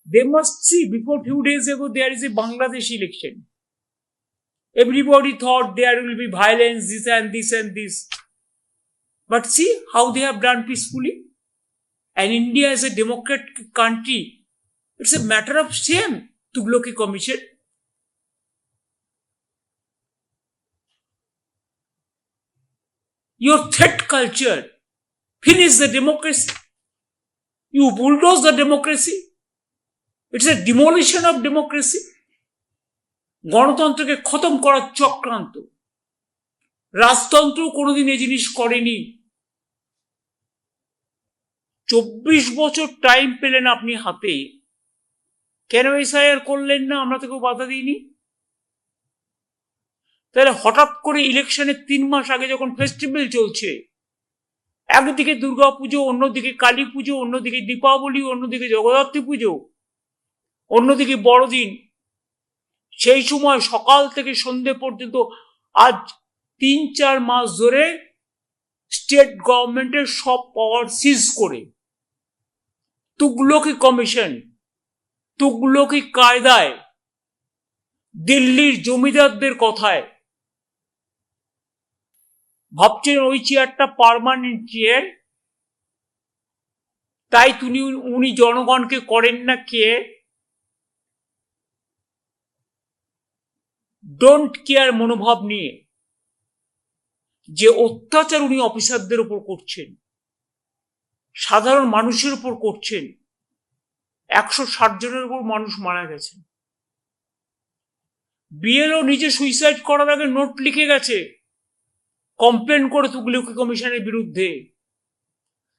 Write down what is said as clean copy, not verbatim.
They must see, before few days ago, there is a Bangladesh election. Everybody thought there will be violence, this and this and this. But see how they have done peacefully. And India is a democratic country. It's a matter of shame, Tughlaqi Commission. Your threat culture, finish the democracy. You bulldoze the democracy. It's a demolition of democracy. গণতন্ত্রকে খতম করার চক্রান্ত। রাজতন্ত্র কোনোদিন এই জিনিস করেনি। 24 বছর টাইম পেলেন আপনি হাতে, কেন এসআইআর করলেন না? আমরা তো কেউ বাধা দিইনি। তাহলে হঠাৎ করে ইলেকশনের 3 মাস আগে যখন ফেস্টিভ্যাল চলছে, একদিকে দুর্গা পুজো, অন্যদিকে কালী পুজো, অন্যদিকে দীপাবলি, অন্যদিকে জগদ্ধাত্রী পুজো, অন্যদিকে বড়দিন, সেই সময় সকাল থেকে সন্ধে পর্যন্ত আজ 3-4 মাস ধরে স্টেট গভর্নমেন্টের সব পাওয়ার সিজ করে তুগলকি কমিশন, তুগলকি কায়দায়, দিল্লির জমিদারদের কথায় ভাবছেন ওই চেয়ারটা পার্মানেন্ট চেয়ার, তাই উনি জনগণকে করেন না কে? ডোন্ট কেয়ার মনোভাব নিয়ে যে অত্যাচার উনি অফিসারদের উপর করছেন, সাধারণ মানুষের উপর করছেন। 160 জনের উপর মানুষ মারা গেছে। বিএলও নিজে সুইসাইড করার আগে নোট লিখে গেছে কমপ্লেন করে তুগলকি কমিশনের বিরুদ্ধে।